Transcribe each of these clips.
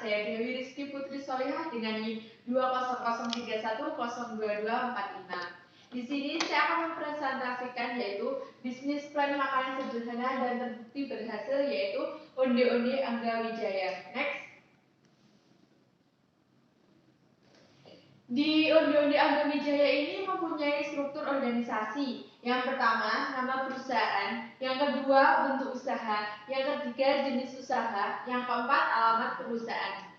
saya Dewi Rizky Putri Solihah dengan NIM 20031022245. Di sini saya akan mempresentasikan yaitu bisnis plan makanan sederhana dan terbukti berhasil, yaitu Onde-Onde Angga Wijaya. Next. Di Onde-Onde Angga Wijaya ini mempunyai struktur organisasi. Yang pertama, nama perusahaan. Yang kedua, bentuk usaha. Yang ketiga, jenis usaha. Yang keempat, alamat perusahaan.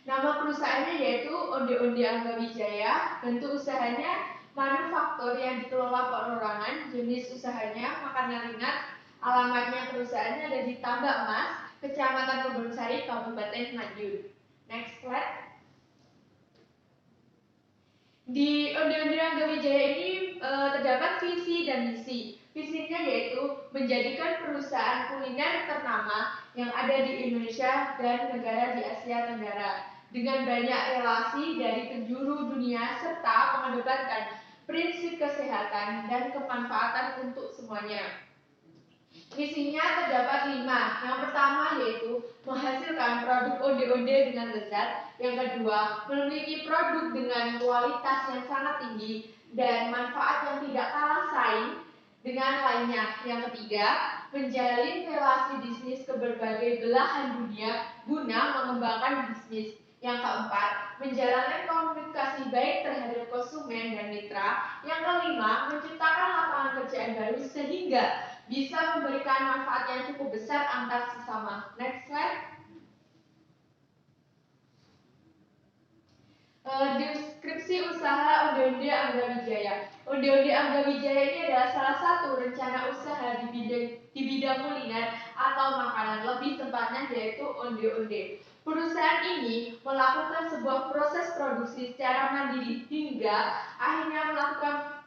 Nama perusahaannya yaitu Onde-Onde Angga Wijaya. Bentuk usahanya manufaktur yang dikelola perorangan. Jenis usahanya makanan ringan. Alamatnya perusahaannya ada di Tambak Emas, Kecamatan Kebonsari, Kabupaten Madiun. Next slide. Di Onde-Onde Angga Wijaya ini terdapat visi dan misi. Visinya yaitu menjadikan perusahaan kuliner ternama yang ada di Indonesia dan negara di Asia Tenggara dengan banyak relasi dari penjuru dunia serta mengedepankan prinsip kesehatan dan kemanfaatan untuk semuanya. Misinya terdapat 5. Yang pertama yaitu menghasilkan produk onde-onde dengan lezat. Yang kedua, memiliki produk dengan kualitas yang sangat tinggi dan manfaat yang tidak kalah saing dengan lainnya. Yang ketiga, menjalin relasi bisnis ke berbagai belahan dunia guna mengembangkan bisnis. Yang keempat, menjalankan komunikasi baik terhadap konsumen dan mitra. Yang kelima, menciptakan lapangan pekerjaan baru sehingga bisa memberikan manfaat yang cukup besar antar sesama. Next slide. Deskripsi usaha Onde-Onde Angga Wijaya. Onde-Onde Angga Wijaya ini adalah salah satu rencana usaha di bidang kuliner atau makanan, lebih tepatnya yaitu onde-onde. Perusahaan ini melakukan sebuah proses produksi secara mandiri hingga akhirnya melakukan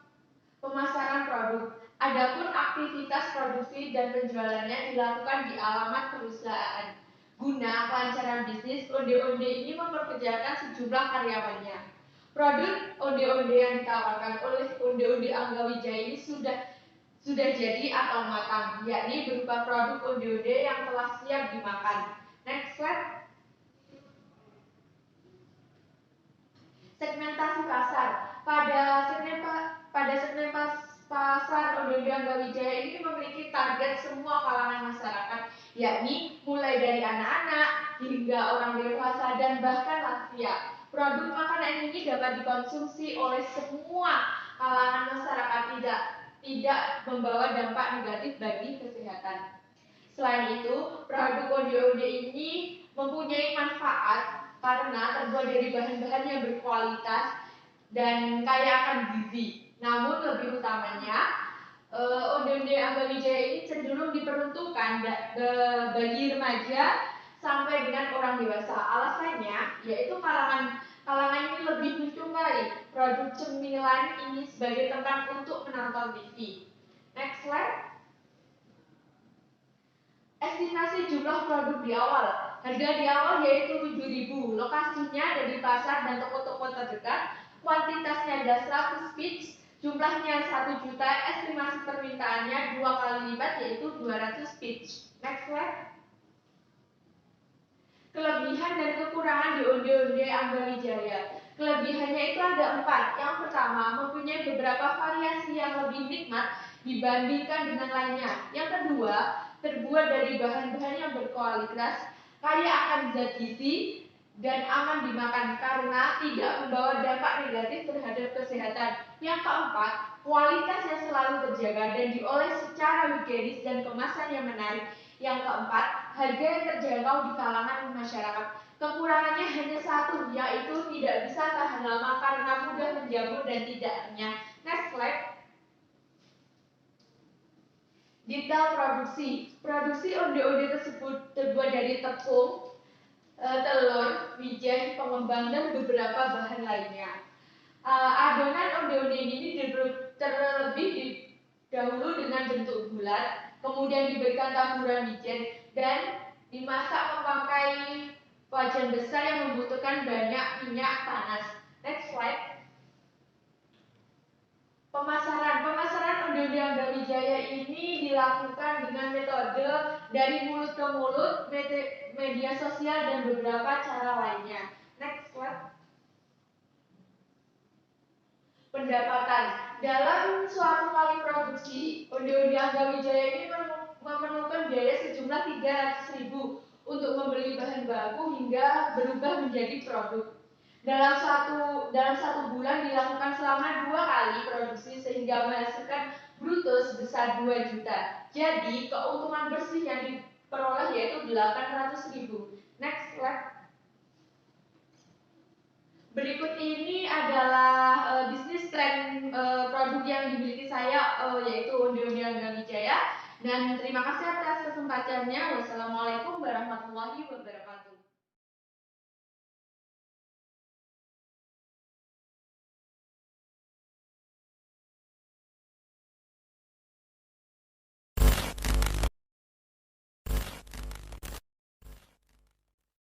pemasaran produk. Adapun aktivitas produksi dan penjualannya dilakukan di alamat perusahaan. Guna kelancaran bisnis, onde-onde ini mempekerjakan sejumlah karyawannya. Produk onde-onde yang ditawarkan oleh Onde-Onde Angga Wijaya ini sudah jadi atau matang, yakni berupa produk onde-onde yang telah siap dimakan. Next slide. Segmentasi pasar. Pada segmen pasar Onde-Onde Angga Wijaya ini memiliki target semua kalangan masyarakat, yakni mulai dari anak-anak hingga orang dewasa dan bahkan lansia. Produk makanan ini dapat dikonsumsi oleh semua kalangan masyarakat, tidak membawa dampak negatif bagi kesehatan. Selain itu, produk onde-onde ini mempunyai manfaat karena terbuat dari bahan-bahan yang berkualitas dan kaya akan gizi. Namun lebih utamanya, Onde-Onde Angga Wijaya ini cenderung diperuntukkan bagi remaja sampai dengan orang dewasa. Alasannya yaitu kalangan ini lebih menyukai produk cemilan ini sebagai tempat untuk menonton TV. Next slide. Estimasi jumlah produk di awal. Harga di awal yaitu 7.000. Lokasinya ada di pasar dan toko-toko terdekat. Kuantitasnya adalah 100 piece. Jumlahnya 1 juta. Estimasi permintaannya 2 kali lipat yaitu 200 piece. Next slide. Kelebihan dan kekurangan di Onde-Onde Angga Wijaya. Kelebihannya itu ada 4. Yang pertama, mempunyai beberapa variasi yang lebih nikmat dibandingkan dengan lainnya. Yang kedua, terbuat dari bahan-bahan yang berkualitas, kaya akan zat gizi, dan aman dimakan karena tidak membawa dampak negatif terhadap kesehatan. Yang keempat, kualitas yang selalu terjaga dan diolah secara higienis dan kemasan yang menarik. Yang keempat, harga yang terjangkau di kalangan masyarakat. Kekurangannya hanya satu, yaitu tidak bisa tahan lama karena mudah menjamur dan tidak renyah. Next slide. Detail produksi. Produksi onde-onde tersebut terbuat dari tepung, telur, wijen, pengembang, dan beberapa bahan lainnya. Adonan onde-onde ini terlebih dahulu dengan bentuk bulat, kemudian diberikan taburan wijen, dan dimasak memakai wajan besar yang membutuhkan banyak minyak panas. Next slide. Pemasaran Onde-onde Angga Wijaya ini dilakukan dengan metode dari mulut ke mulut, media sosial, dan beberapa cara lainnya. Next slide. Pendapatan. Dalam suatu kali produksi, Onde-onde Angga Wijaya ini memerlukan biaya sejumlah 300.000 untuk membeli bahan baku hingga berubah menjadi produk. Dalam satu bulan dilakukan selama 2 kali produksi sehingga menghasilkan bruto sebesar 2 juta. Jadi keuntungan bersih yang diperoleh yaitu 800.000. Next slide. Berikut ini adalah bisnis tren produk yang dimiliki saya, yaitu Onde-onde Angga Wijaya. Dan terima kasih atas kesempatannya. Wassalamualaikum warahmatullahi wabarakatuh.